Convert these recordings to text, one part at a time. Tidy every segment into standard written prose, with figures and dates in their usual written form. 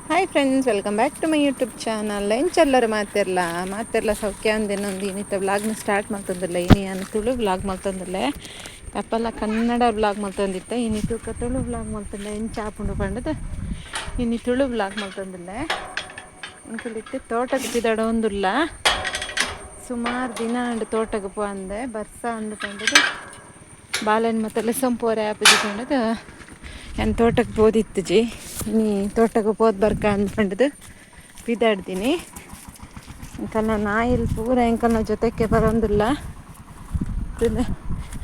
Hi friends, welcome back to my YouTube channel. ಎಂಚೆಲ್ಲರೂ ಮಾತೆರ್ಲ ಸೌಖ್ಯ ಅಂದೇನೊಂದು ಇನ್ನಿತ್ತ ವ್ಲಾಗ್ನ ಸ್ಟಾರ್ಟ್ ಮಾಡ್ತಂದಿಲ್ಲ. ನಾನು ತುಳು ವ್ಲಾಗ್ ಮಾಡ್ತಂದಿಲ್ಲ, ಅಪ್ಪಲ್ಲ ಕನ್ನಡ ವ್ಲಾಗ್ ಮಾಡ್ತಂದಿತ್ತೆ. ಇನ್ನಿತ್ತು ತುಳು ವ್ಲಾಗ್ ಮಾಡ್ತಂದೆ ಎಂಚ ಹಾಕೊಂಡು ಪಂಡದು ಇನ್ನು ತುಳು ವ್ಲಾಗ್ ಮಾಡ್ತಂದಿಲ್ಲ. ಇಂಕಲಿತ್ತು ತೋಟಕ್ಕೆ ಬಿದ್ದಾಡ ಒಂದಿಲ್ಲ, ಸುಮಾರು ದಿನ ಅಂಡು ತೋಟಕ್ಕೆ ಪೋಂದೆ ಬರ್ಸ ಅಂದ್ಕೊಂಡದು ಬಾಲೆನ್ ಮತ್ತು ಸೊಂಪೋರೆ ಹಾಪಿದ್ಕೊಂಡದು ನಾನು ತೋಟಕ್ಕೆ ಹೋದಿತ್ತು ನೀ ತೋಟಕ್ಕೆ ಹೋದ್ ಬರ್ಕ ಅಂದ್ಕೊಂಡದು ಬಿದ್ದಾಡ್ತೀನಿ. ಇಂಕಲ್ನ ನಾಯಿಲ್ ಪೂರ ಇಂಕಲ್ನ ಜೊತೆಗೆ ಬರೋಂದಿಲ್ಲ.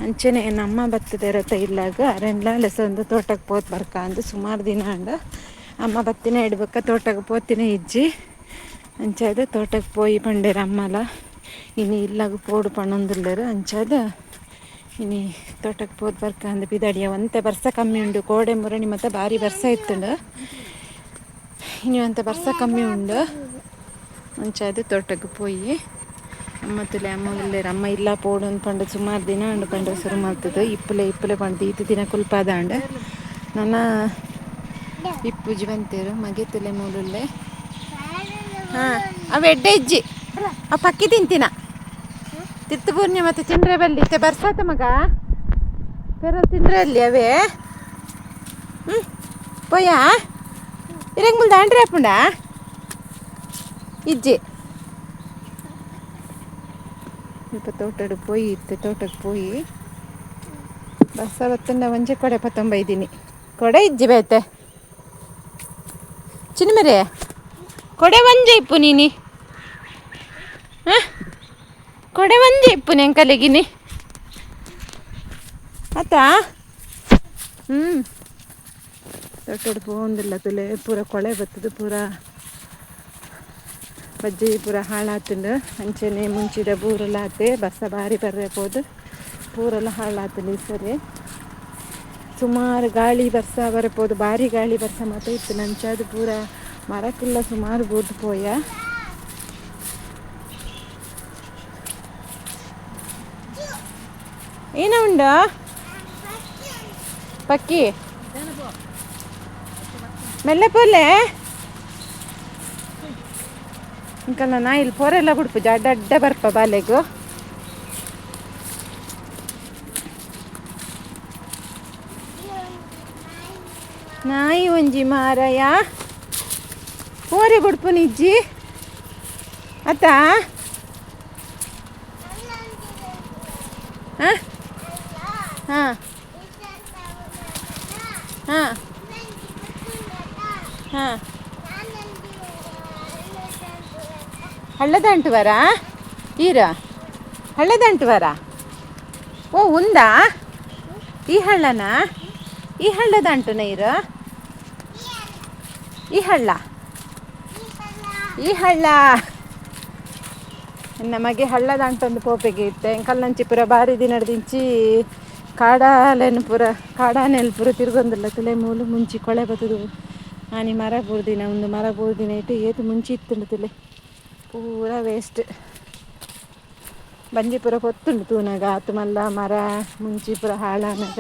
ಅಂಚೆನೆ ನಮ್ಮ ಬತ್ತದೆ ಇರತ್ತೆ ಇಲ್ಲಾಗ ಅರೆಂಡ್ಲ ಲೆಸೊಂದು ತೋಟಕ್ಕೆ ಹೋದ್ ಬರ್ಕ ಅಂದು ಸುಮಾರು ದಿನ ಅಂಡು ಅಮ್ಮ ಬತ್ತಿನ ಇಡ್ಬೇಕ ತೋಟಕ್ಕೆ ಪೋತಿನ ಇಜ್ಜಿ ಅಂಚಾದ ತೋಟಕ್ಕೆ ಪೋಯಿ ಪಂಡೇರ ಅಮ್ಮಲ ಇನ್ನು ಇಲ್ಲಾಗ ಪೋಡು ಪಣ್ಣೊಂದಿಲ್ಲರು ಅಂಚಾದ ಇನ್ನು ತೋಟಕ್ಕೆ ಹೋದ್ ಬರ್ಕ ಅಂದು ಬಿದಾಡಿಯ ಒಂತೆ ಬರ್ಸ ಕಮ್ಮಿ ಉಂಡು. ಕೋಡೆ ಮುರಣಿ ಮತ್ತು ಭಾರಿ ಬರ್ಸ ಇತ್ತುಂಡು, ಇನ್ನು ಅಂತ ಬರ್ಸ ಕಮ್ಮಿ ಉಂಡು. ಅಂಚಾದ ತೋಟಕ್ಕೆ ಪೋಯಿ ಅಮ್ಮತ್ತಲೆ ಅಮ್ಮಗಿಲ್ಲೇರು ಅಮ್ಮ ಇಲ್ಲ ಪೋಡು ಅಂದ್ಕೊಂಡು ಸುಮಾರು ದಿನ ಅಂಡ್ಕೊಂಡು ಶುರು ಮಾಡ್ತದೆ. ಇಪ್ಪಲೆ ಪಂಡು ಈತು ದಿನ ಕುಲ್ಪಾದ ಅಂಡು ನನ್ನ ಇಪ್ಪುಜಿ ಬಂತೇರು ಮಗೆ ತಲೆ ಮೂಲುಲ್ಲೆ. ಹಾಂ ಅವು ಎಡ್ಡೆ ಇಜ್ಜಿ ಅವು ಪಕ್ಕಿ ತಿಂತಿನ ತಿರ್ತು ಪೂರ್ಣಿ ಮತ್ತು ತಿಂದ್ರೆ ಬಲ್ಲಿತ್ತೆ ಬರ್ಸಾತ ಮಗ ಪೆರ ತಿಂದ್ರೆ ಅಲ್ಲಿ ಅವೇ ಪೋಯಾ ಇರಂಗ್ ಮುಲ್ದ ಅಂಡ್ರೆ ಹಾಪುಂಡ ಇಜ್ಜಿ ಸ್ವಲ್ಪ ತೋಟಡು ಪೋಯಿ ಇತ್ತೆ. ತೋಟಕ್ಕೆ ಪೋಯಿ ಬರ್ಸ ಬತ್ತಂಡ ಒಂಜೆ ಕೊಡೆ ಪತ್ತೊಂಬೈದಿನಿ ಕೊಡೆ ಇಜ್ಜಿ ಬೇತೆ ಚಿನ್ಮರೆ ಕೊಡೆ ಒಂಜೆ ಇಪ್ಪು ನೀನಿ ಕೊಡೆ ಒಂಜೆ ಇಪ್ಪು ನೆಂಕಲೆಗಿನಿ ಆತಾ. ತೋಟಡು ಪೋಂದಿಲ್ಲ ತುಲೆ ಪೂರ ಕೊಳೆ ಬತ್ತದು, ಪೂರ ಬಜ್ಜಿ ಪೂರ ಹಾಳಾತುಂಡು. ಅಂಚೆನೆ ಮುಂಚಿದ ಬೂರೆಲ್ಲ ಆತೆ ಬರ್ಸ ಭಾರಿ ಬರ್ರೆ ಪೋದು ಪೂರೆಲ್ಲ ಹಾಳಾತುಂಡು. ಈ ಸರಿ ಸುಮಾರು ಗಾಳಿ ಬರ್ಸ ಬರಪೋದು, ಭಾರಿ ಗಾಳಿ ಬರ್ಸ ಮಾತ್ರ ಇತ್ತು. ನಂಚಾದ ಪೂರ ಮರಕ್ಕೆಲ್ಲ ಸುಮಾರು ಬೋದು ಪೋಯ. ಏನ ಉಂಡ ಪಕ್ಕಿ ಮೆಲ್ಲೆ ಪೋಲೆ ಇಂಕಲ್ಲ ನಾ ಇಲ್ಲಿ ಪೋರೆಲ್ಲ ಗುಡ್ಪುಜ ಅಡ್ಡ ಬರ್ಪ ಬಾಲೆಗು. ನಾಯಿ ಒಂಜಿ ಮಾರಯ ಪೋರೆ ಗುಡ್ಪು ನಿಜ್ಜಿ ಅತ್ತ ಹಾಂ ಹಾಂ ಹಾಂ ಹಾಂ ಹಳ್ಳದಂಟುವರ ಈರ ಹಳ್ಳದಂಟುವರ ಓ ఉందా ಈ ಹಳ್ಳನ ಈ ಹಳ್ಳದಂಟು ನೀರು ಈ ಹಳ್ಳ ನಮಗೆ ಹಳ್ಳದಂಟೊಂದು ಪೋಪೆಗೆ ಇತ್ತೆ. ಎಂಕಲ್ನಂಚಿ ಪೂರ ಭಾರಿ ದಿನಡ್ದಿಂಚಿ ಕಾಡಾಲೆನು ಪೂರ ಕಾಡಾನೆಲ್ ಪೂರ ತಿರ್ಗೊಂದಿಲ್ಲ ತುಲೆ ಮೂಲು ಮುಂಚಿ ಕೊಳೆ ಬತ್ತದು ಆನಿ ಮರ ಬೂರ್ದಿನ ಒಂದು ಮರ ಬೂರ್ದಿನ ಇಟ್ಟು ಏತು ಮುಂಚಿ ಇತ್ತುಂಡು ತುಲೆ ಪೂರ ವೇಸ್ಟ್ ಬಂಜಿ ಪೂರ ಕೊತ್ತುಂಡು ತೂನಾಗ ಆತು ಮಲ್ಲ ಮರ ಮುಂಚಿ ಪೂರ ಹಾಳಾನಾಗ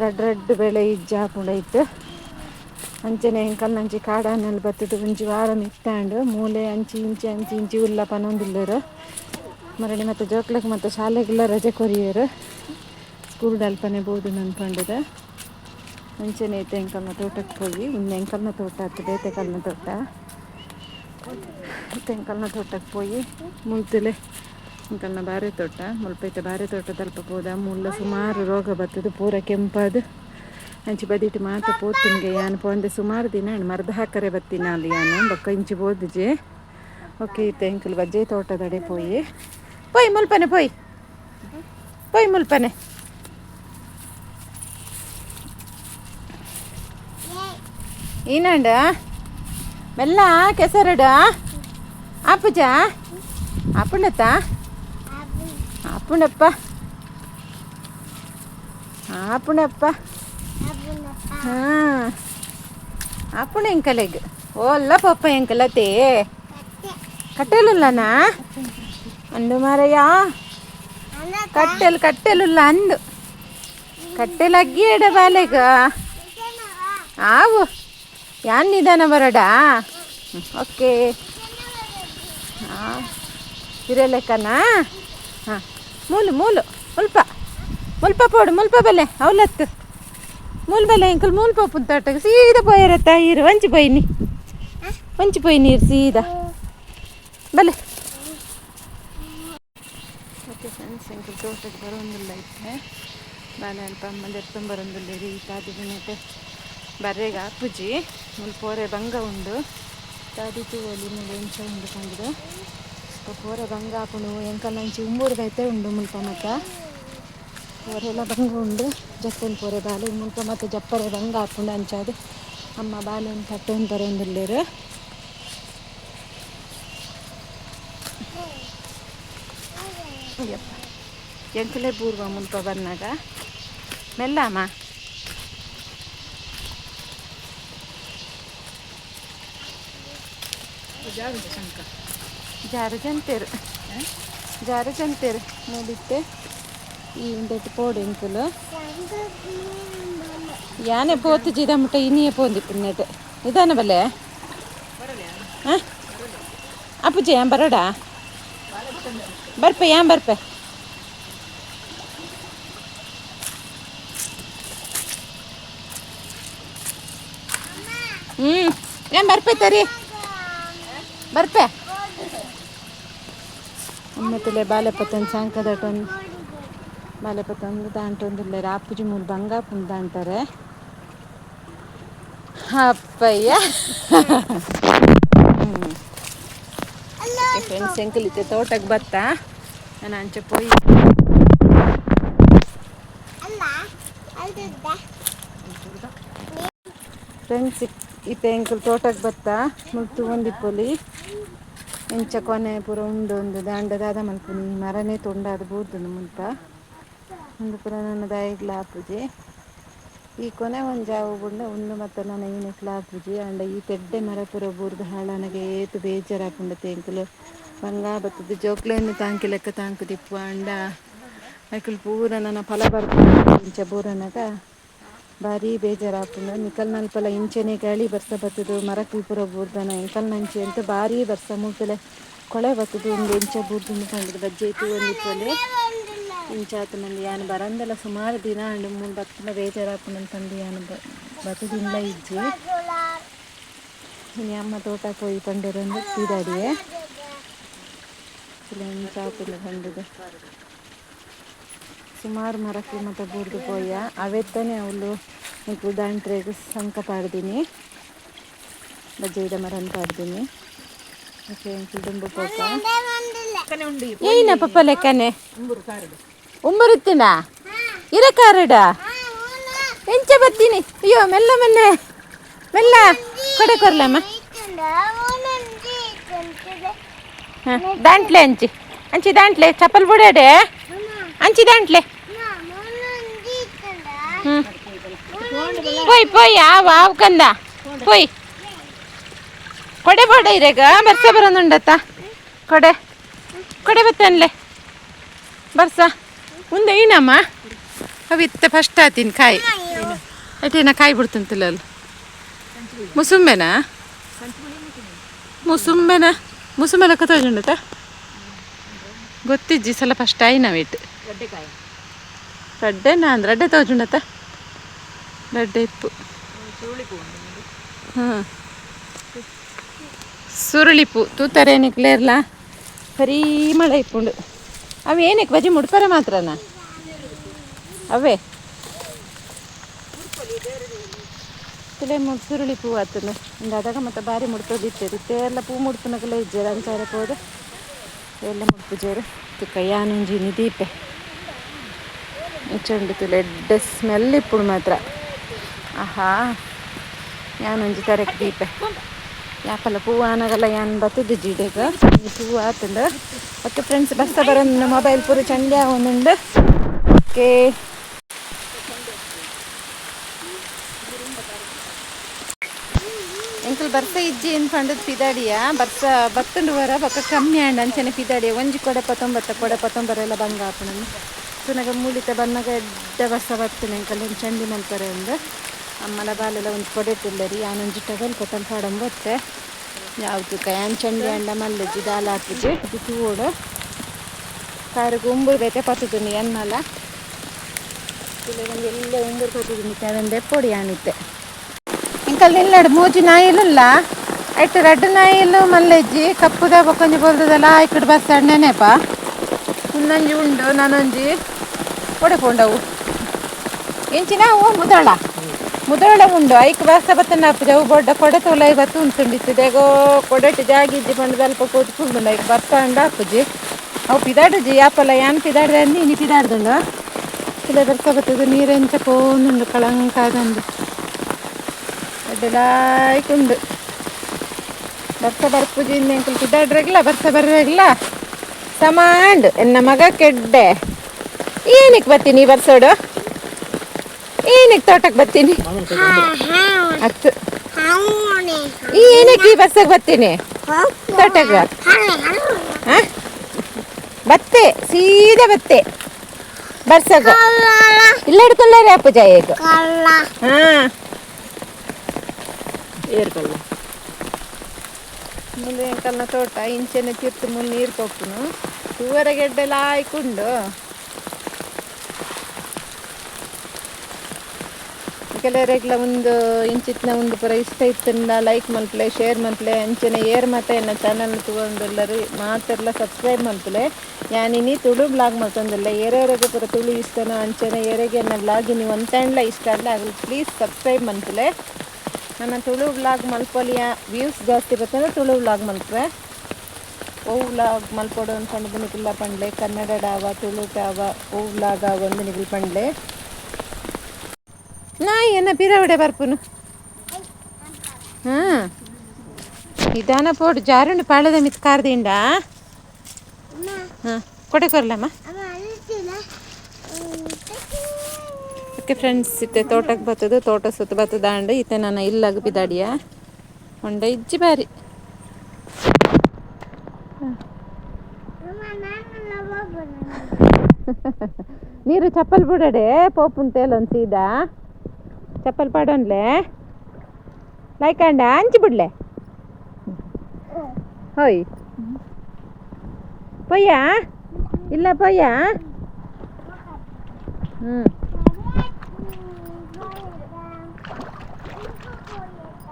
ರಡ್ಡು ಬೆಳೆ ಇಜ್ಜ ಪುಂಡ ಇತ್ತು. ಅಂಚನೆ ಎಂಕಲ್ನಂಚಿ ಕಾಡಾನೆಲ್ ಬತ್ತದು ಮುಂಚಿ ವಾರ ಮಿತ್ತಾಂಡು ಮೂಲೆ ಅಂಚಿ ಇಂಚಿ ಉಲ್ಲ ಪನೊಂದಿಲ್ಲರು ಮರಳಿ ಮತ್ತು ಜೋಕ್ಲಕ್ಕೆ ಮತ್ತು ಶಾಲೆಗೆಲ್ಲ ರಜೆ ಕೊರಿಯರು ಸ್ಕೂಲ್ ಅಲ್ಪನೆ ಬೋದು ನನ್ಪಂಡದ. ಅಂಚನೆ ಐತೆ ಎಂಕಲ್ನ ತೋಟಕ್ಕೆ ಹೋಗಿ ಒಂದು ಎಂಕಲ್ನ ತೋಟ ಆಯ್ತು ಬೇತೆಕಲ್ನ ತೋಟ ಮತ್ತು ಎಂಕಲ್ನ ತೋಟಕ್ಕೆ ಹೋಗಿ ಮುಲ್ತಲೆ ಎಂಕಲ್ನ ಬಾರೆ ತೋಟ ಮುಲ್ಪೈತೆ ಬಾರೆ ತೋಟ ತಲ್ಪ ಹೋದ ಮುಲ್ಲ ಸುಮಾರು ರೋಗ ಬತ್ತದು ಪೂರ ಕೆಂಪದು ಅಂಚಿ ಬದಿಟ್ಟು ಮಾತ ಪೋತಿನ್ಗೆ ಯಾನು ಪೋಂದೆ ಸುಮಾರು ದಿನ ಮರದ ಹಾಕರೆ ಬತ್ತೀನಿ ಅಲ್ಲಿ ಯಾನು ಬೊಕ್ಕ ಇಂಚಿ ಬೋದಿಜೆ ಓಕೆ ಇತ್ತೆ ಎಂಕಲ್ ಬಜ್ಜೆ ತೋಟದಡೆ ಪೋಯ್ ಮುಲ್ಪನೆ ಪೋಯ್ ಮುಲ್ಪನೆ ಏನಂಡ ಮೆಲ್ಲ ಕೆಸರಡ ಆಪುಜ ಆಪುಂಡತ್ತ ಆಪುಂಡಪ್ಪ ಹಾಂ ಆಪುಣ ಎಂಕಲೆಗ್ ಓಲ್ಲ ಪಪ್ಪ ಎಂಕಲತೆ ಕಟ್ಟೆಲುಲ್ಲನಾ ಅಂಡು ಮಾರಯ್ಯ ಕಟ್ಟೆಲುಲ್ಲ ಅಂದು ಕಟ್ಟೆಲಗ್ಗಿ ಎಡ ಬಾಲೆಗ ಆವು ಯಾನ್ ನಿಧಾನ ಬರಡಾ. ಓಕೆ. ಹಾಂ ಇರಲೆಕ್ಕನಾ. ಹಾಂ ಮೂಲು ಮೂಲು ಮುಲ್ಪ ಮುಲ್ಪ ಪೋಡು ಮುಲ್ಪ ಬಲೆ ಅವಲತ್ತು ಮೂಲ್ ಬಲೆ ಎಂಕಲ್ ಮೂಲ್ ಪೋಪುನ್ ತೋಟಕ್ಕೆ ಸೀದಾ ಪೋಯಿರತ್ತ ಇರು ಒಂಚಿ ಪೋಯಿ ನೀರು ಸೀದಾ ಬಲೆ. ಓಕೆ ಫ್ರೆಂಡ್ಸ್, ಎಂಕಲ್ ತೋಟಕ್ಕೆ ಬರೋಂದಿಲ್ಲ ಇತ್ತೆ ಬಾಲೆ ಅಲ್ಪ ಅಮ್ಮಂದು ಎತ್ತೊಂದು ಬರೋಂದಿಲ್ಲ ರೀ ತಾದಿ ದಿನಕ್ಕೆ ಬರ್ರೆಗ ಅಪ್ಪುಜಿ ಮುಲ್ಪೋರೆ ಬಂಗ ಉಂಡು ತಾದಿ ತೂವಲಿ ಮೇಲೆ ಎಂಚ ಉಂಡು ಕಂಡು ಪೋರೆ ಬಂಗ ಹಾಕೊಂಡು ಎಂಕಲ್ ನಂಚಿ ಉಂಬೂರ್ಗೈತೆ ಉಂಡು ಮುಲ್ಪ ಮತ್ತ ಅವರೆಲ್ಲ ಬಂಗ ಉಂಡು ಜಪ್ಪನ್ ಪೋರೆ ಬಾಲೆ ಮುಲ್ಪ ಮತ್ತು ಜಪ್ಪರೆ ಬಂಗ ಹಾಕೊಂಡು ಅಂಚಾದು ಅಮ್ಮ ಬಾಲೆಯನ್ನು ಕಟ್ಟೊಂದು ಬರೋಂದಿಲ್ಲೇರು. ಯಪ್ಪ ಎಂಕಲೇ ಪೂರ್ವ ಮುಲ್ಪ ಬಂದಾಗ ಮೆಲ್ಲಮ್ಮ ಜಾರು ಜಂತೇರು ಮೂಡಿತ್ತೆ ಈ ಇಂದೆಟ್ಟು ಪೋಡು ಎಂಕುಲು ಯಾನೆ ಪೋತು ಜಿದ ಮುಟ್ಟ ಇನ್ನಿಯೇ ಪೋಂದಿ ಪಿನ್ನೆಟ್ ನಿಧಾನ ಬಲ್ಲೆ. ಹಾಂ ಅಪ್ಪುಜಿ ಯಾನ್ ಬರೋಡಾ ಬರ್ಪೆ ಯಾನ್ ಬರ್ಪೆ. ഞാൻ ಬರ್ಪೆ ತರಿ ಬರ್ಪೆ ಒಮ್ಮತ್ತಲೆ ಬಾಲೆಪತ್ತೊಂದು ಸಾಂಕದಟೊಂದು ಬಾಲೆಪತ್ತೊಂದು ದಾಂಟೊಂದಿಲ್ಲ ಅಪ್ಪುಜಿ ಮೂರು ಬಂಗಾಪುಂದು ದಾಂಟಾರೆ ಅಪ್ಪಯ್ಯ. ಫ್ರೆಂಡ್ಸ್ ಎಂಕಲಿತ್ತೆ ತೋಟಕ್ಕೆ ಬತ್ತಾ ನಾನು ಅಂಚೆ ಪೋಯಿ ಫ್ರೆಂಡ್ಸ್ ಇತ್ತೆ ಎಂಕಲ್ ತೋಟಕ್ಕೆ ಬತ್ತಾ ಮುಳ್ತು ಒಂದಿಪ್ಪೊಲಿ ಎಂಚ ಕೊನೆ ಪೂರ ಉಂಡು ಒಂದು ದಾಂಡ ದಾದ ಮಲ್ಪುನಿ ಮರನೇ ತೊಂಡಾದ ಬೂರ್ದು ಮುಲ್ಪ ಒಂದು ಪೂರ ನನ್ನ ದಾಯಿಗ್ಲ ಹಾಪುಜಿ ಈ ಕೊನೆ ಒಂದು ಜಾವು ಬುಂಡ ಒಂದು ಮತ್ತು ನನ್ನ ಏನಕ್ಲ ಹಾಪುಜಿ ಅಂಡ ಈ ಪೆಡ್ಡೆ ಮರ ಪೂರ ಬೂರ್ದು ಹಾಳನಗೆ ಏತು ಬೇಜಾರು ಹಾಕೊಂಡತ್ತೆ ಎಂಕಲು ಬಂಗ ಬತ್ತದು ಜೋಕ್ಲೆಯನ್ನು ತಾಂಕಿ ಲೆಕ್ಕ ತಾಂಕು ತಿಪ್ಪು ಅಂಡ ಅಕ್ಕಲು ಪೂರ ನನ್ನ ಫಲ ಬರ್ಕೊಂಡು ಇಂಚ ಪೂರನಾಗ ಭಾರಿ ಬೇಜಾರು ಹಾಕೊಂಡು ನಿಕಲ್ ನಲ್ಪಲ ಇಂಚೆನೆ ಗಾಳಿ ಬರ್ಸ ಬತ್ತದು ಮರಕ್ಕಲ್ ಪೂರ ಬೂರ್ದನ ಎಂಕಲ್ ನಂಚೆ ಅಂತ ಭಾರಿ ಬರ್ಸ ಮೂಕಲೆ ಕೊಳೆ ಬತ್ತದು ಒಂದು ಇಂಚ ಬೂರ್ದು ಕಂಡಿದ್ದು ಬಜ್ಜೆ ಇತ್ತು ಒಂದಿಪ್ಪಲೆ ಇಂಚಾತ ಮಂದಿ ಯಾನು ಬರಂದೆಲ್ಲ ಸುಮಾರು ದಿನ ಅಂಡು ಮೂರು ಬತ್ತಲ ಬೇಜಾರು ಹಾಕೊಂಡು ಅಂತಂದು ಯಾನು ಬತ್ತದಿಂದ ಇಜ್ಜಿ ಇನ್ನು ಅಮ್ಮ ತೋಟಕ್ಕೆ ಹೋಗಿ ಪಂಡಿರಂದು ತೀರಾಡಿಯೇ ಇಂಚಾತಿಲ್ಲ ಕಂಡಿದ್ದು ಸುಮಾರು ಮರಕ್ಕೆ ಮತ್ತು ಬೂರ್ದು ಪೋಯ ಅವೆತ್ತಾನೆ ಅವಳು ನೀವು ದಾಂಟ್ರೆಗೆ ಸಂಕ ಪಾಡ್ದೀನಿ ಬಜ್ಜೆದ ಮರ ಅಂತ ಪಾಡ್ದೀನಿ ಓಕೆ ದುಂಬು ಪೋಕ ಏನ ಪಪ್ಪ ಲೆಕ್ಕನೆ ಉಂಬರುತ್ತಿನ ಇರ ಕಾರಡ ಎಂಚ ಬತ್ತೀನಿ ಅಯ್ಯೋ ಮೆಲ್ಲ ಮೆಲ್ಲ ಮೆಲ್ಲ ಕೊಡೆ ಕೊರ್ಲಮ್ಮ ಹಾಂ ದಾಂಟ್ಲೆ ಅಂಚಿ ಅಂಚಿ ದಾಂಟ್ಲೆ ಚಪ್ಪಲ್ ಬುಡಾಡೆ ಅಂಚಿ ದಾಂಟ್ಲೆ ಪೋಯ್ ಪೋಯ್ ಆವ ಕಂದ ಪೋಯ್ ಕೊಡೆ ಬೋಡ ಇರೇಗ ಬರ್ಸ ಬರೋದುಂಡತ್ತ ಕೊಡೆ ಕೊಡೆ ಬತ್ತನ್ಲೆ ಬರ್ಸ ಮುಂದೆ ಏನಮ್ಮ ಅವಿತ್ತ ಫಸ್ಟ್ ಆತೀನಿ ಕಾಯಿ ಅಟೇನ ಕಾಯಿ ಬಿಡ್ತಂತಿಲ್ಲ ಅಲ್ಲಿ ಮುಸುಂಬೆನಾ ಮುಸುಂಬೆನ ಕತ್ತೋಜುಂಡತ ಗೊತ್ತಿಜ್ಜಿ ಸಲ ಫಸ್ಟ್ ಆಯ್ನ ವೇಟ್ ರಡ್ಡೆನಾ ಅಂದ್ರೆ ರಡ್ಡೆ ತೋಜುಂಡತ ರಡ್ಡೆ ಇಪ್ಪು ಹಾಂ ಸುರುಳಿಪು ತೂತರೇನಿಕ್ಲ ಇರ್ಲ ಪರಿಮಳ ಇಪ್ಪುಂಡು ಅವು ಏನಕ್ಕೆ ಬಜಿ ಮುಡ್ಪರೆ ಮಾತ್ರನಾ ಅವೇ ತಲೆ ಸುರುಳಿ ಪೂ ಆತನು ಹಿಂಗೆ ಆದಾಗ ಮತ್ತೆ ಭಾರಿ ಮುಡ್ತೋದಿತ್ತೇರಿ ಎಲ್ಲ ಪೂ ಮುಡ್ಪನಕ್ಕೆಲ್ಲ ಇಜ್ಜೇರು ಅಂಚಾರ ಹೋದ ಎಲ್ಲ ಮುಡ್ಪುಜೇರು ಕೈಯಾನುಂಜಿನಿ ದೀಪೆ ಚಂಡಿತು ಎಡ್ಡೆ ಸ್ಮೆಲ್ ಇಪ್ಪುಡು ಮಾತ್ರ ಆಹಾ ಯಾನೊಂಜಿ ತರಕ್ಕೆ ದೀಪೆ ಯಾಕಲ್ಲ ಪೂ ಆನಾಗಲ್ಲ ಯಾನ್ ಬತ್ತದ ಜಿಡೆಗ ಪೂ ಆತಂದು ಓಕೆ ಫ್ರೆಂಡ್ಸ್ ಬಸ್ಸ ಬರೋದು ಮೊಬೈಲ್ ಪೂರ ಚಂಡ್ಯ ಒಂದುಂಡು ಓಕೆ ಎಂಕಲ್ ಬರ್ಸ ಇಜ್ಜಿ ಏನು ಪಂಡದ ಪಿದಾಡಿಯ ಬರ್ಸ ಬತ್ತಂಡು ವರ ಬಕ್ಕ ಕಮ್ಮಿ ಆಂಡ್ ಅಂಚನೆ ಪಿದಾಡಿಯ ಒಂಜಿ ಕೊಡೆ ಪತ್ತೊಂಬರೆಲ್ಲ ಬಂಗ ಹಾಪುಣನು ತುನಗ ಮೂಲಿತ ಬನ್ನಗ ಎಡ್ಡ ಬಸ್ಸ ಬರ್ತನೆ ಎಂಕಲ್ ಚಂಡಿ ಮಲ್ಪರೆ ಒಂದು ಅಮ್ಮಲ ಬಾಲೆಲ್ಲ ಒಂದು ಕೊಡೆತಿಲ್ಲರಿ ಯಾನೊಂಜಿ ಟಗಲ್ ಕೊತ್ತಲ್ ಪಾಡಂಬತ್ತೆ ಯಾವುದು ಕಯಾನ್ ಚಂಡಿ ಅಂಡ ಮಲ್ಲಜ್ಜಿ ದಾಲ ಹಾಕಿಜಿ ಇದು ತೂಡು ಕಾರಿಗೆ ಉಂಬುರು ಬೇತೆ ಪತ್ತುದುನಿ ಎನ್ನಲ ಇಲ್ಲಿ ಒಂದು ಎಲ್ಲ ಉಂಬುರು ಪತ್ತುದುನಿ ಅದೊಂದು ಪೊಡಿ ಆಣಿತ್ತೆ ಇಂಕಲ್ಲಿ ಇಲ್ಲಡು ಮೂಜಿ ನಾಯಿಲ್ಲ ಐಟು ರಡ್ಡು ನಾಯಿಲು ಮಲ್ಲಜ್ಜಿ ಕಪ್ಪುದ ಬೊಕೊಂಜಿ ಬೋಲ್ದದಲ್ಲ ಐಕಡೆ ಬಸ್ ನೆನೆಪ ಇನ್ನೊಂಜಿ ಉಂಡು ನಾನೊಂಜಿ ಕೊಡೆ ಪೋಂಡವು ಇಂಚಿನ ಹೂ ಮುದೋಳ ಉಂಡು ಐಕ್ ಬಸ್ಸ ಬತ್ತನ ಹಾಪಿದೆ ಅವು ಬೊಡ್ಡ ಕೊಡೆ ತೋಲ ಇವತ್ತು ಉಂಟುಂಡಿತ್ತು ಹೇಗೋ ಕೊಡೆಟ್ಟು ಜಾಗಿಜ್ಜಿ ಪಂಡು ಸ್ವಲ್ಪ ಕೂತ್ಕೊಂಡು ಐಕ್ ಬರ್ತಾಂಡ ಹಾಪುಜಿ ಅವು ಪಿದಾಡುಜಿ ಯಾಪಲ್ಲ ಯಾನ್ ಪಿದಾಡ್ದೆ ಅಂದು ಇನಿ ಪಿದಾಡ್ದುಂಡು ಇಲ್ಲ ಬರ್ಸ ಬರ್ತದೆ ನೀರೆಂಚ ಪೋನುಂಡು ಕಳಂಕಾದಂದು ಅಡ್ಡಲಾಯ್ಕುಂಡು ಬರ್ಸ ಬರ್ಪುಜಿ ಇನ್ನೆಂಕಲ್ ಪಿದಾಡ್ರೆಗ್ಲ ಬರ್ಸ ಬರ್ರೆಗ್ಲ ಸಮಾಂಡ್ ಎನ್ನ ಮಗ ಕೆಡ್ಡೆ ಏನಕ್ಕೆ ಬರ್ತೀನಿ ಬರ್ಸೋಡು ಏನಕ್ಕೆ ತೋಟಕ್ಕೆ ಬರ್ತೀನಿ ಅತ್ತು ಏನಕ್ಕೆ ಈ ಬಸ್ಸಾಗ ಬರ್ತೀನಿ ತೋಟಕ್ಕೆ ಬತ್ತೆ ಸೀದಾ ಬತ್ತೆ ಬರ್ಸಾಗ ಇಲ್ಲ ಹಿಡ್ಕೊಳ್ಳಾರೆ ಅಪ್ಪುಜ ಈಗ ಏರ್ಕೊಳ್ಳ ಮುಂದೆ ಎಂಕಲ್ನ ತೋಟ ಇಂಚೆನೆ ತಿರ್ತು ಮುಂದೆ ನೀರು ಕೊಪ್ಪುನು ಹೂವರ ಗೆಡ್ಡೆಲ್ಲ ಆಯ್ಕೊಂಡು ಕೆಲವರೆಗ್ಲ ಒಂದು ಇಂಚಿತ್ನ ಒಂದು ಪುರ ಇಷ್ಟ ಇತ್ತಿಂದ ಲೈಕ್ ಮಲ್ಪಲೆ ಶೇರ್ ಮಲ್ಪಲೆ ಅಂಚನೆ ಏರ್ ಮತ್ತೆ ಎನ್ನ ಚಾನಲ್ ತಗೊಂಡೆಲ್ಲರೂ ಮಾತೆಲ್ಲ ಸಬ್ಸ್ಕ್ರೈಬ್ ಮಲ್ಪಲೆ ಯಾನಿನಿ ತುಳು ಬ್ಲಾಗ್ ಮಲ್ತೊಂದಿಲ್ಲ ಏರೆಗೆ ಪುರ ತುಳು ಇಷ್ಟನೋ ಅಂಚನೆ ಏರೆಗೆ ಎನ್ನ ಬ್ಲಾಗ್ ನೀವು ಒಂತಂಡ್ಲ ಇಷ್ಟ ಅಲ್ಲ ಆಗಲಿ ಪ್ಲೀಸ್ ಸಬ್ಸ್ಕ್ರೈಬ್ ಮಲ್ಪಲೆ ನನ್ನ ತುಳು ಬ್ಲಾಗ್ ಮಲ್ಪೊಲಿಯ ವ್ಯೂಸ್ ಜಾಸ್ತಿ ಬರ್ತಂದ್ರೆ ತುಳು ಬ್ಲಾಗ್ ಮಲ್ಪೆ ಓ ವ್ಲಾಗ್ ಮಲ್ಪೊಡು ಅಂದ್ಕೊಂಡು ನಿಖಿಲ್ಲ ಪಂಡ್ಲೆ ಕನ್ನಡ ಡಾವ ತುಳು ಟಾವ ಓ ವ್ಲಾಗ್ ಆಗೊಂದು ನಿಖಿಲ್ ಪಂಡ್ಲೆ ನಾಯಿ ಎನ್ನ ಪಿರವಡೆ ಬರ್ಪುನು ಹಾಂ ಇದಾನ ಪೋಡು ಜಾರುಂಡು ಪಾಳದ ಮಿತ್ ಕಾರ್ದಿಂಡ ಹಾಂ ಕೊಡೆ ಕೊರ್ಲಮ್ಮ ಓಕೆ ಫ್ರೆಂಡ್ಸ್ ಇತ್ತೆ ತೋಟಕ್ಕೆ ಬರ್ತದೆ ತೋಟ ಸುತ್ತ ಬರ್ತದಾಂಡು ಇತ್ತೆ ನಾನು ಇಲ್ಲಾಗ ಬಿದಾಡಿಯ ಹೊಂಡ ಇಜ್ಜಿ ಬಾರಿ ನೀರು ಚಪ್ಪಲ್ ಬಿಡಡೆ ಪೋಪುಂಟೇಲ್ ಒಂದು ಸೀದಾ ಚಪ್ಪಲ್ ಪಾಡೋನ್ಲೆ ಲೈಕಂಡ ಹಂಚಿ ಬಿಡ್ಲೆ ಹೋಯ್ ಪೊಯ್ಯ ಇಲ್ಲ ಪೊಯ್ಯ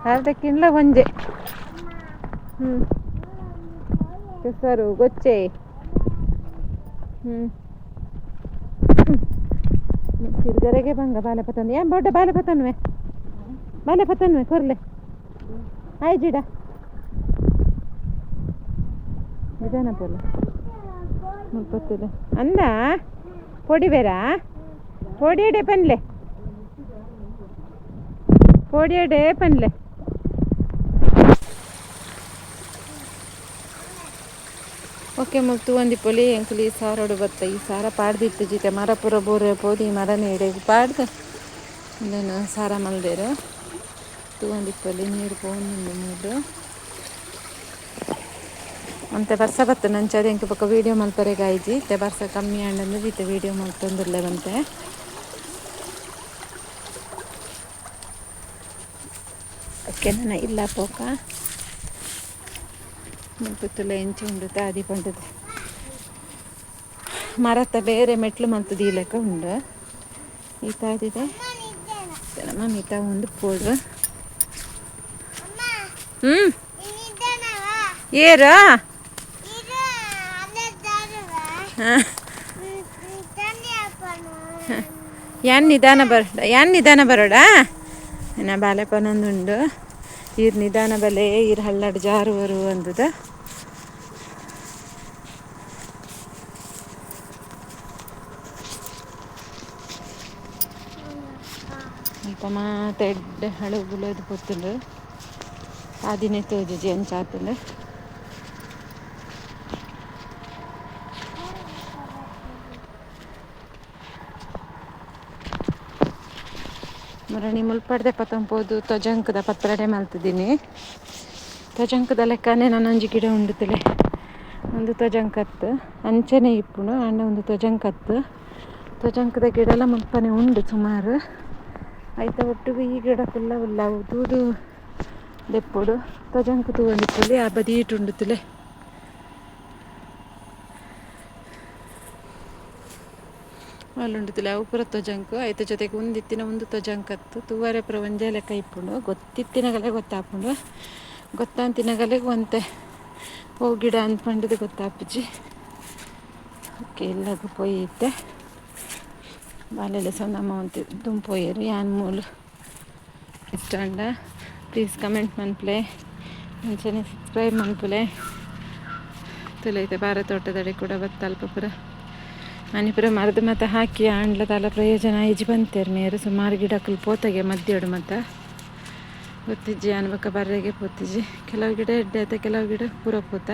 ಅರ್ಧಕ್ಕಿಂತ ಒಂಜೆ ಕೆಸರು ಗೊಚ್ಚೆ ತಿರ್ಗರೆಗೆ ಬಂಗ ಬಾಲೆ ಪತನ್ವೆ ಏನ್ ಬೊಡ್ಡ ಬಾಲೆ ಪತನ್ವೆ ಕೊರ್ಲೆ ಆಯ್ ಜಿಡ ನಿಧಾನ ಪೋಲೆ ಮುಲ್ಪತ್ತಿಲ್ಲ ಅಂದ ಪೊಡಿ ಬೇರಾ ಪೊಡಿಯಡೆ ಪನ್ಲೆ ಓಕೆ ಮುಗ್ತು ಒಂದು ಪೊಲಿ ಎಂಕುಲಿ ಸಾರೋಡು ಬತ್ತ ಈ ಸಾರ ಪಾಡ್ದಿತ್ತು ಜೀತೆ ಮರ ಪುರ ಬೋರೆ ಪೋದಿ ಮರ ನೀಡೆಗೆ ಪಾಡ್ದು ಅದನ್ನು ಸಾರ ಮಲ್ದೇರು ಒಂದು ಪೊಲಿ ನೀರು ಪೋಂದು ಮೂರು ಅಂತೆ ಬರ್ಸ ಬತ್ತು ನಂಚದ ಎಂಕ ಪಕ್ಕ ವೀಡಿಯೋ ಮಲ್ಪರೆ ಗಾಯ್ಜಿ ಇತ್ತೆ ಬರ್ಸ ಕಮ್ಮಿ ಅಂಡಂದು ಜೀತೆ ವೀಡಿಯೋ ಮಲ್ತೊಂದಿರ್ಲೆ ಬಂತೆ ಓಕೆ ನನ್ನ ಇಲ್ಲ ಪೋಕ ಮುಲ್ಪುತ್ತುಲ ಎಂಚು ಉಂಡು ತಾದಿ ಪಂಡದು ಮರತ್ತ ಬೇರೆ ಮೆಟ್ಲು ಮಂತದ ಈ ಲೆಕ್ಕ ಉಂಡು ಈ ತಾದಿದೆ ನಮ್ಮ ಮಿತ ಒಂದು ಪೋಡು ಏರು ಯಾನ್ ನಿಧಾನ ಬರೋಡ ನಾ ಬಾಲೆಪನೊಂದುಂಡು ಈರ್ ನಿಧಾನ ಬಲೆ ಈರ್ ಹಳ್ಳಾಡು ಜಾರುವರು ಅಂದದ ಅಂತ ಮಾತೆಡ್ಡೆ ಹಳು ಬುಳದು ಪೊತ್ತುಂಡು ಆದಿನೇ ತೋಜುಜಿ ಅಂಚಾತುಂಡು ಮರಣಿ ಮುಲ್ಪಡ್ದೆ ಪತ್ತಂಪೋದು ತೊಜಂಕದ ಪತ್ರಡೆ ಮಲ್ತಿದ್ದೀನಿ ತೊಜಂಕದ ಲೆಕ್ಕನೇ ನಾನು ಅಂಜಿ ಗಿಡ ಉಂಡುತ್ತಲೆ ಒಂದು ತೊಜಂಕತ್ತು ಅಂಚನೆ ಇಪ್ಪುಡು ಅಂಡ ಒಂದು ತೊಜಂಕತ್ತು ತೊಜಂಕದ ಗಿಡ ಎಲ್ಲ ಮುಲ್ಪನೆ ಉಂಡು ಸುಮಾರು ಐತ ಒಟ್ಟಿಗೆ ಈ ಗಿಡಕ್ಕೆಲ್ಲ ಉಲ್ಲಾವು ತೂದು ದೆಪ್ಪುಡು ತಜಂಕು ತೂವಂದಿಪ್ಪುಲಿ ಆ ಬದಿ ಈಟುಂಡುತ್ತಲೆ ಅಲ್ಲುಂಡುತ್ತಲೆ ಅವು ಪುರ ತೊಜಂಕು ಐತ ಜೊತೆಗೆ ಒಂದಿತ್ತಿನ ಒಂದು ತೊಜಂಕತ್ತು ತೂವರೆ ಪುರ ಒಂಜೇ ಲೆಕ್ಕ ಇಪ್ಪುಂಡು ಗೊತ್ತಿತ್ತಿನಗಲೆ ಗೊತ್ತಾಪುಂಡು ಗೊತ್ತಂತಿನಗಲೆಗೆ ಒಂತೆ ಓ ಗಿಡ ಅಂದ್ಪಂಡಿದ್ದು ಗೊತ್ತಾಪುಜಿ ಓಕೆ ಎಲ್ಲಗೂ ಪೋಯಿತ್ತೆ ಬಾಲೆಲೆ ಸೊಂದಮ್ಮ ಅಂತ ದುಂಪೋಯರು ಯಾನ್ ಮೂಲು ಇಷ್ಟಂಡ ಪ್ಲೀಸ್ ಕಮೆಂಟ್ ಮನ್ಪುಲೆ ಮುಂಚೆನೆ ಸಬ್ಸ್ಕ್ರೈಬ್ ಮನ್ಪುಲೆ ತುಲೈತೆ ಬಾರ ತೋಟದಡಿ ಕೂಡ ಬತ್ತಲ್ಪ ಪುರ ಮಣಿಪುರ ಮರದ ಮತ ಹಾಕಿ ಆಂಡ್ಲ ತಲ ಪ್ರಯೋಜನ ಈಜಿ ಬಂತೇರು ನೇರು ಸುಮಾರು ಗಿಡಕ್ಕಲು ಪೋತೆಗೆ ಮದ್ಯೋಡು ಮತ ಗೊತ್ತಿಜ್ಜಿ ಅನ್ಬೇಕ ಬರ್ರೆಗೆ ಪೋತಿಜ್ಜಿ ಕೆಲವು ಗಿಡ ಎಡ್ಡೆ ಆಯ್ತ ಕೆಲವು ಗಿಡ ಪೂರ ಪೋತ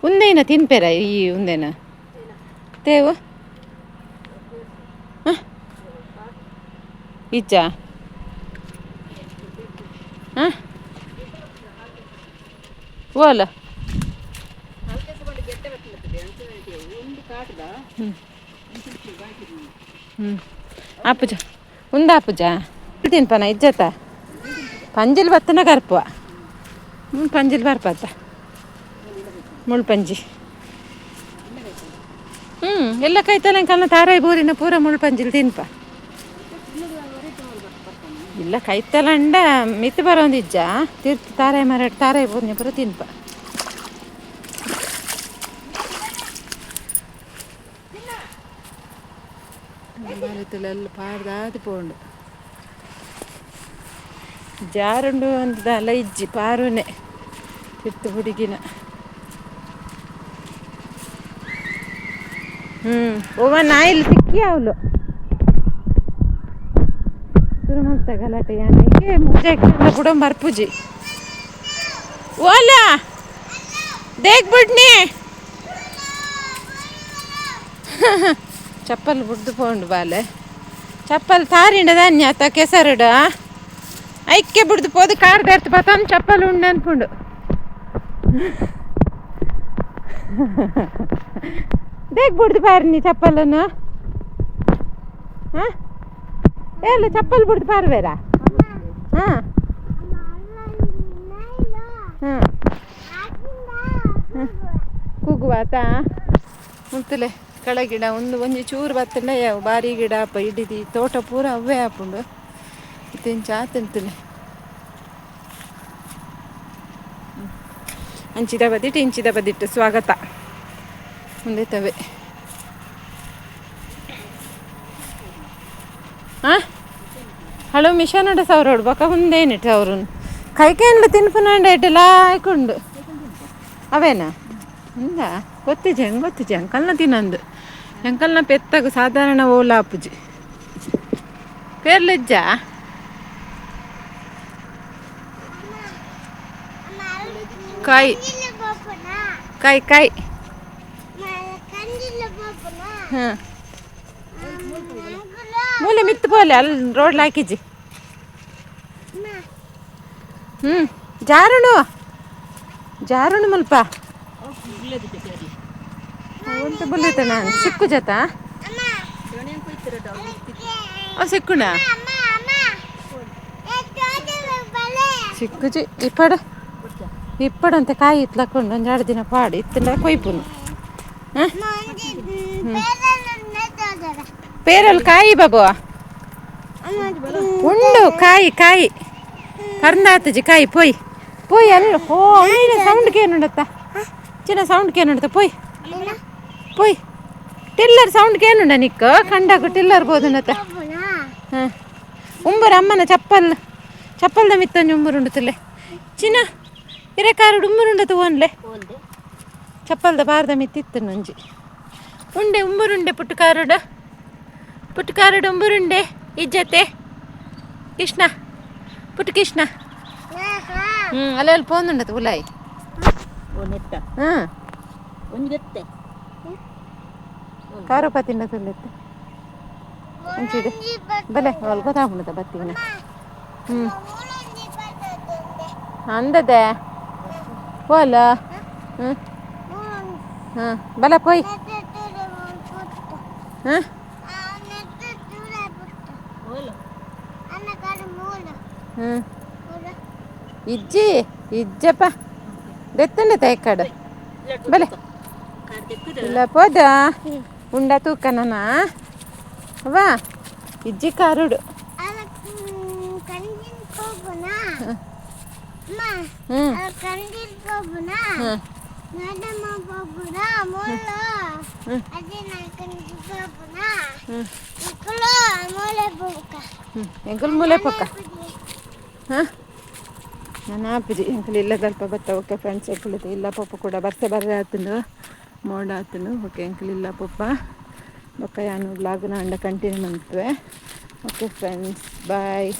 ಉಂದೇನ ತಿನ್ಪೇರ ಈ ಉಂದೇನ ತೇವು ಇಜ್ಜ ಹಾಂ ಓಲ ಆಪುಜ ಉಂದ ಆಪುಜ ತಿನ್ಪನ ಇಜ್ಜತ ಪಂಜಿಲ್ ಬತ್ತನ ಕರ್ಪುವ ಪಂಜಿಲ್ ಬರ್ಪತ್ತ ಮುಳ್ಪಂಜಿ ಎಲ್ಲ ಕೈತನ ಕಲ್ನ ತಾರಾಯಿ ಬೋರಿನ ಪೂರ ಮುಳ್ಪಂಜಿಲ್ ತಿನ್ಪ ಇಲ್ಲ ಕೈತಲಂಡ ಮಿತ್ತು ಬರೋಂದಿಜ್ಜ ತೀರ್ಥ ತಾರಾಯಿ ಮರ ತಾರಾಯಿ ಬೋರಿನ ಪೂರ ತಿನ್ಪ ಬಾಲೆತ್ತಲೆಲ್ಲ ಪಾರ್ದಾದಿ ಪೋಂಡು ಜಾರುಂಡು ಅಂತದಲ್ಲ ಇಜ್ಜಿ ಪಾರುನೆ ತಿರ್ತು ಹುಡುಗಿನ ಓವ ನಾಯಿಲ್ ಸಿಕ್ಕಿ ಅವಳು ಶುರು ಮಾಡ್ತಾ ಗಲಾಟೆ ಯಾನಿಗೆ ಮುಜ್ಜೆಲ್ಲ ಬುಡ ಬರ್ಪುಜಿ ಓಲಾ ದೇಕ್ ಬಿಡ್ನಿ ಚಪ್ಪಲ್ ಬುಡ್ದು ಪೋಂಡು ಬಾಲೆ ಚಪ್ಪಲ್ ತಾರಿಂಡ ಧಾನ್ಯ ಆತ ಕೆಸರುಡ ಐಕ್ಕೆ ಬಿಡ್ದು ಪೋದು ಕಾರ್ದರ್ತು ಬತ್ತೊಂದು ಚಪ್ಪಲ್ ಉಂಡು ಅನ್ಪುಂಡು ದೇಕ್ ಬಿಡ್ದು ಪಾರಿ ಚಪ್ಪಲನ್ನು ಹಾಂ ಎಲ್ಲ ಚಪ್ಪಲ್ ಬಿಡ್ದು ಪಾರ್ವೇರಾ ಹಾಂ ಹಾಂ ಕೂಗುವಾತ ಮುತ್ತಲೆ ಕೆಳಗಿಡ ಒಂಜಿ ಚೂರು ಬತ್ತಂಡ ಯಾವ ಬಾರಿ ಗಿಡ ಅಪ್ಪ ಇಡಿದಿ ತೋಟ ಪೂರ ಅವೇ ಹಾಪುಂಡು ತಿಂಚ ತಿಂತಲೆ ಅಂಚಿದ ಬದಿಟ್ಟು ಇಂಚಿದ ಬದಿಟ್ಟು ಸ್ವಾಗತ ಮುಂದೆ ತವೆ ಹಾಂ ಹಲೋ ಮಿಷನಡ ಸೌರೋಡು ಬೊಕ ಮುಂದೇನಿಟ್ಟು ಅವ್ರು ಕೈಕೇಂಡ್ಲು ತಿನ್ಪುನಂಡ ಇಟ್ಟೆಲ್ಲ ಆಯ್ಕೊಂಡು ಅವೇನಾ ಹಂಗ ಗೊತ್ತಿಜ್ಜಿ ಅಂಕಲ್ನ ತಿನ್ನಂದು ಅಂಕಲ್ನ ಪೆತ್ತಾಗ ಸಾಧಾರಣ ಓಲ ಆಪುಜಿ ಪೇರ್ಲಿಜ್ಜ ಕಾಯಿ ಕಾಯಿ ಕಾಯಿ ಹಾಂ ಮೂಲೆ ಮಿತ್ತು ಬೋಲೆ ಅಲ್ಲಿ ರೋಡ್ಲ ಹಾಕಿಜ್ಜಿ ಜಾರುಣು ಜಾರುಣು ಮಲ್ಪ ಒಂದು ಬುಲ್ಲಿತ ನಾನು ಸಿಕ್ಕು ಜತ ಸಿಕ್ಕುಣ ಸಿಕ್ಕುಜಿ ಇಪ್ಪಡಂತೆ ಕಾಯಿ ಇತ್ಲಕೊಂಡು ಒಂದು 2 ದಿನ ಪಾಡು ಇತ್ತಂಡ ಕೊಯ್ಪುನು ಪೇರಲ್ಲಿ ಕಾಯಿ ಬಾಬು ಉಂಡು ಕಾಯಿ ಪರ್ಂದಾತಜಿ ಕಾಯಿ ಪೋಯ್ ಅಲ್ಲ ಓ ಅವನಿನ ಸೌಂಡ್ಗೆ ಏನುಂಡತ್ತ ಚಿನ್ನ ಸೌಂಡ್ಗೆ ಏನುಂಡತ್ತ ಪೋಯ್ ಟಿಲ್ಲರ್ ಸೌಂಡ್ಗೆ ಏನುಂಡ ನಿಕ್ಕ ಕಂಡಾಗ ಟಿಲ್ಲರ್ ಬೋದುಂಡತ್ತ ಹಾಂ ಉಂಬರು ಅಮ್ಮನ ಚಪ್ಪಲ್ದ ಮಿತ್ತಂಜಿ ಉಂಬರುಂಡುತ್ತಲೆ ಚಿನ್ನ ಇರೆಕಾರುಡು ಉಂಬರುಂಡತ ಓನ್ಲೆ ಚಪ್ಪಲ್ದ ಬಾರ್ದ ಮಿತ್ತಿತ್ತು ನಂಜಿ ಉಂಡೆ ಉಂಬರುಂಡೆ ಪುಟ್ಟಕಾರುಡು ಉಂಬರುಂಡೆ ಇಜ್ಜತೆ ಕೃಷ್ಣ ಪುಟ್ಟ ಅಲ್ಲೆಲ್ಲಿ ಪೋಂದುಂಡತ ಉಲಾಯಿ ಹಾಂ ಕಾರುಪತಿನ ತುಳ್ಳಿತ್ತು ಅಂಚಿಡು ಬಲೆ ಅವಳು ಗೊತ್ತಾಗ್ಬಿಡುತ್ತ ಬತ್ತಿನ ಅಂದದೆ ಓಲ ಹಾಂ ಬಲ ಪೋಯ್ ಹಾಂ ಹ್ಞೂ ಇಜ್ಜಿ ಇಜ್ಜಪ್ಪ ದೆತ್ತಂಡೆ ತೇಕಡು ಬಲೆ ಇಲ್ಲ ಪೋದ ಉಂಡ ತೂಕನನ ವಾ ಇಜ್ಜಿ ಕಾರುಡು ಹ್ಞೂ ಎಂಕಲ್ ಮೂಲೆ ಪಕ್ಕ ಹಾಂ ನಾನು ಆಪುಜಿ ಎಂಕಲ್ ಇಲ್ಲ ಸ್ವಲ್ಪ ಬತ್ತ ಓಕೆ ಫ್ರೆಂಡ್ಸ್ ಎಂಕಲ್ ಇಲ್ಲ ಪಪ್ಪ ಕೂಡ ಬರ್ತೆ ಬರ್ರೆ ಆತನು ಮೋಡ ಆತನು ಓಕೆ ಎಂಕಲ್ ಇಲ್ಲ ಪಪ್ಪ ಬೊಕ್ಕ ಯಾನು ಬ್ಲಾಗ್ನ ಅಂಡ ಕಂಟಿನ್ಯೂ ಮಾಡ್ತೇವೆ ಓಕೆ ಫ್ರೆಂಡ್ಸ್ ಬಾಯ್.